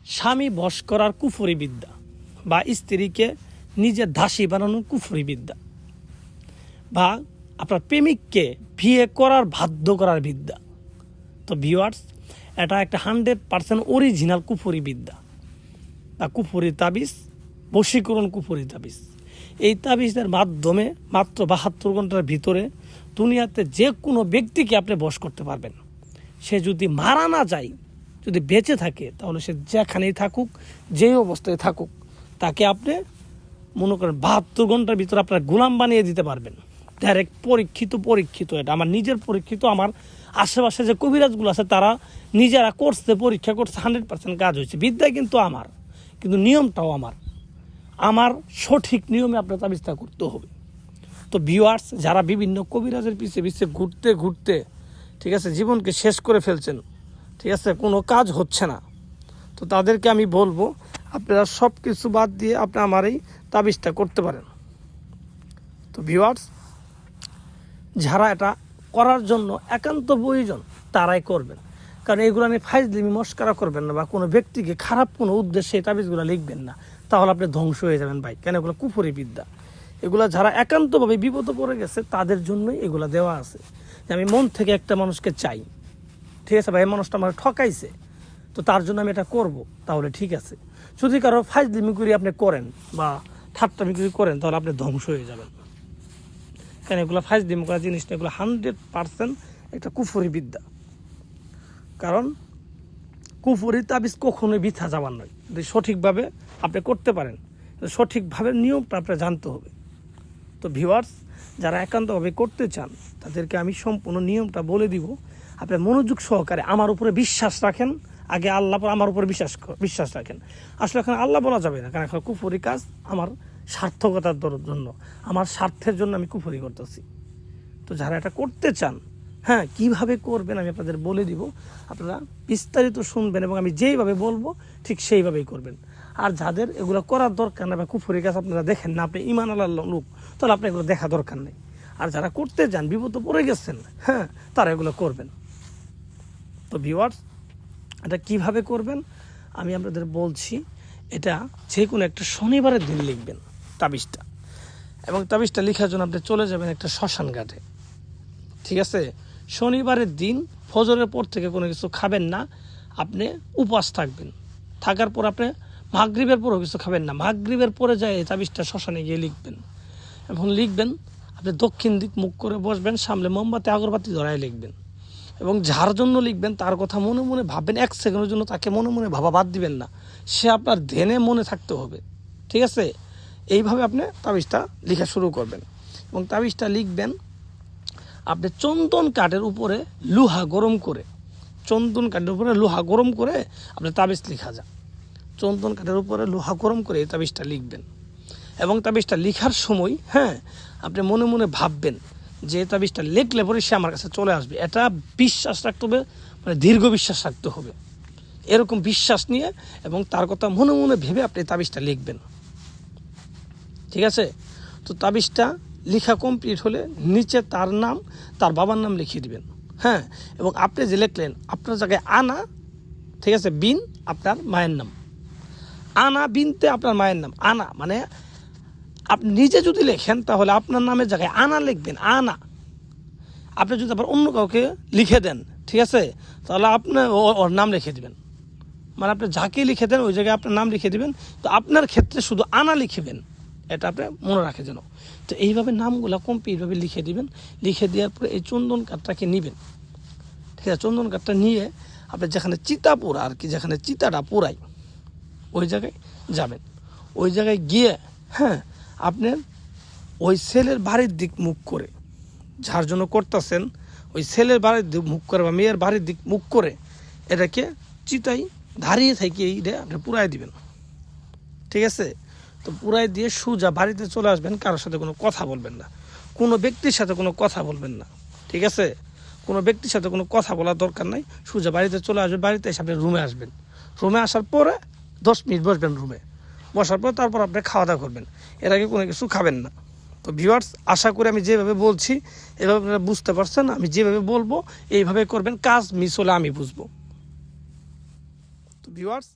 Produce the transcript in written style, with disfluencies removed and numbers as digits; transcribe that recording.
স্বামী বশ করার কুফরি বিদ্যা বা স্ত্রীকে নিজের দাসী বানানোর কুফরি বিদ্যা বা আপনার প্রেমিককে বিয়ে করার বাধ্য করার বিদ্যা। তো ভিউয়ার্স, এটা একটা 100% অরিজিনাল কুফরি বিদ্যা বা কুফরি তাবিজ, বশীকরণ কুফরি তাবিজ। এই তাবিজের মাধ্যমে মাত্র 72 ঘন্টার ভিতরে দুনিয়াতে যে কোনো ব্যক্তিকে আপনি বশ করতে পারবেন। সে যদি মারা না যায়, যদি বেঁচে থাকে, তাহলে সে যেখানেই থাকুক, যেই অবস্থায় থাকুক, তাকে আপনি মনে করেন 72 ঘন্টার ভিতরে আপনার গোলাম বানিয়ে দিতে পারবেন। ডাইরেক্ট পরীক্ষিত এটা আমার নিজের পরীক্ষিত। আমার আশেপাশে যে কবিরাজগুলো আছে তারা নিজেরা করছে, পরীক্ষা করছে, 100% কাজ হয়েছে। বিদ্যা কিন্তু আমার, কিন্তু নিয়মটাও আমার সঠিক নিয়মে আপনার তাবিজটা করতে হবে। তো ভিউয়ার্স, যারা বিভিন্ন কবিরাজের পিছে ঘুরতে ঠিক আছে জীবনকে শেষ করে ফেলছেন, ঠিক আছে, কোনো কাজ হচ্ছে না, তো তাদেরকে আমি বলবো আপনারা সব কিছু বাদ দিয়ে আপনি আমার এই তাবিজটা করতে পারেন। তো ভিউয়ার্স, যারা এটা করার জন্য একান্ত প্রয়োজন তারাই করবেন, কারণ এগুলো নিয়ে ফাইজলিমি মস্কারা করবেন না বা কোনো ব্যক্তিকে খারাপ কোনো উদ্দেশ্যে এই তাবিজগুলো লিখবেন না, তাহলে আপনি ধ্বংস হয়ে যাবেন ভাই। কেন? এগুলো কুফরি বিদ্যা। এগুলো যারা একান্তভাবে বিপদে পড়ে গেছে তাদের জন্যই এগুলো দেওয়া আছে। যে আমি মন থেকে একটা মানুষকে চাই, ঠিক আছে ভাই, এই মানুষটা আমার ঠকাইছে, তো তার জন্য আমি এটা করব, তাহলে ঠিক আছে। যদি কারো ফাইজলিমি করে আপনি করেন বা ঠাট্টামি করে করেন, তাহলে আপনি ধ্বংস হয়ে যাবেন। কেন? এগুলো ফাইজলিমি করা জিনিস না, এগুলো 100% একটা কুফরি বিদ্যা। কারণ কুফরি তাবিজ কখনোই বৃথা যাবার নয়। যদি সঠিকভাবে আপনি করতে পারেন, সঠিকভাবে নিয়মটা আপনার জানতে হবে। তো ভিউয়ার্স, যারা একান্তভাবে করতে চান তাদেরকে আমি সম্পূর্ণ নিয়মটা বলে দিব। আপনি মনোযোগ সহকারে আমার উপরে বিশ্বাস রাখেন, আগে আল্লাহ আমার উপরে বিশ্বাস রাখেন। আসলে এখন আল্লাহ বলা যাবে না, কারণ এখন কুফরি কাজ আমার সার্থকতার জন্য, আমার স্বার্থের জন্য আমি কুফরি করতেছি। তো যারা এটা করতে চান, হ্যাঁ, কিভাবে করবেন আমি আপনাদের বলে দিব। আপনারা বিস্তারিত শুনবেন এবং আমি যেইভাবে বলবো ঠিক সেইভাবেই করবেন। আর যাদের এগুলো করার দরকার না বা কুফরি কাজ আপনারা দেখেন না, আপনি ঈমান আল্লাহর লোক, তাহলে আপনি এগুলো দেখা দরকার নেই। আর যারা করতে যান, বিপদে পড়ে গেছেন, হ্যাঁ, তারা এগুলো করবেন। তো ভিউয়ার্স, এটা কিভাবে করবেন আমি আপনাদের বলছি। এটা যে কোনো একটা শনিবারের দিন লিখবেন তাবিজটা, এবং তাবিজটা লেখার জন্য আপনি চলে যাবেন একটা শ্মশান ঘাটে, ঠিক আছে। শনিবারের দিন ফজরের পর থেকে কোনো কিছু খাবেন না, আপনি উপবাস থাকবেন। থাকার পর আপনি মাগরিবের পরও কিছু খাবেন না। মাগরিবের পরে যায় এই তাবিজটা শ্মশানে গিয়ে লিখবেন। এখন লিখবেন, আপনি দক্ষিণ দিক মুখ করে বসবেন, সামনে মোমবাতি আগরবাতি ধরায় লিখবেন। এবং যার জন্য লিখবেন তার কথা মনে মনে ভাববেন। 1 সেকেন্ডের জন্য তাকে মনে মনে ভাবা বাদ দিবেন না, সে আপনার ধ্যানে মনে থাকতে হবে, ঠিক আছে। এইভাবে আপনি তাবিজটা লেখা শুরু করবেন এবং তাবিজটা লিখবেন। আপনি চন্দন কাঠের উপরে লোহা গরম করে, আপনি তাবিজ লেখা যায়। চন্দন কাঠের উপরে লোহা গরম করে এই তাবিজটা লিখবেন। এবং তাবিজটা লেখার সময়, হ্যাঁ, আপনি মনে মনে ভাববেন যে তাবিজটা লিখলে পরে সে আমার কাছে চলে আসবে। এটা বিশ্বাস রাখতে হবে, মানে দীর্ঘ বিশ্বাস রাখতে হবে। এরকম বিশ্বাস নিয়ে এবং তার কথা মনে মনে ভেবে আপনি তাবিজটা লিখবেন, ঠিক আছে। তো তাবিজটা লেখা কমপ্লিট হলে নিচে তার নাম, তার বাবার নাম লিখিয়ে দিবেন, হ্যাঁ। এবং আপনি যে লিখলেন আপনার জায়গায় আনা, ঠিক আছে, বিন আপনার মায়ের নাম, আনা বিনতে আপনার মায়ের নাম। আনা মানে আপনি নিজে যদি লেখেন তাহলে আপনার নামের জায়গায় আনা লিখবেন, আনা। আপনি যদি আবার অন্য কাউকে লিখে দেন, ঠিক আছে, তাহলে আপনি ওর নাম লিখে দিবেন। মানে আপনি যাকে লিখে দেন ওই জায়গায় আপনার নাম লিখে দিবেন। তো আপনার ক্ষেত্রে শুধু আনা লিখবেন, এটা আপনি মনে রাখে যেন। তো এইভাবে নামগুলো কমপ্লিটভাবে লিখে দিবেন। লিখে দেওয়ার পরে এই চন্দন কাঠটাকে নেবেন, ঠিক আছে। চন্দন কাঠটা নিয়ে আপনি যেখানে চিতা পোড়া আর কি, যেখানে চিতাটা পোড়াই ওই জায়গায় যাবেন। ওই জায়গায় গিয়ে, হ্যাঁ, আপনার ওই ছেলের বাড়ির দিক মুখ করে, যার জন্য করতেছেন ওই ছেলের বাড়ির দিক মুখ করে বা মেয়ের বাড়ির দিক মুখ করে এটাকে চিতাই দাঁড়িয়ে থেকে এইটা আপনি পুরাই দিবেন, ঠিক আছে। তো পুরাই দিয়ে সোজা বাড়িতে চলে আসবেন। কারোর সাথে কোনো কথা বলবেন না, কোনো ব্যক্তির সাথে কোনো কথা বলবেন না, ঠিক আছে। কোনো ব্যক্তির সাথে কোনো কথা বলার দরকার নাই। সোজা বাড়িতে চলে আসবেন। বাড়িতে এসে আপনি রুমে আসবেন। রুমে আসার পরে 10 মিনিট বসবেন রুমে। বসার পর তারপর আপনি খাওয়া দাওয়া করবেন। এর আগে কোনো কিছু খাবেন না। তো ভিউয়ার্স, আশা করি আমি যেভাবে বলছি এভাবে আপনারা বুঝতে পারছেন। আমি যেভাবে বলবো এইভাবে করবেন, কাজ মিস হলে আমি বুঝবো। তো ভিউয়ার্স,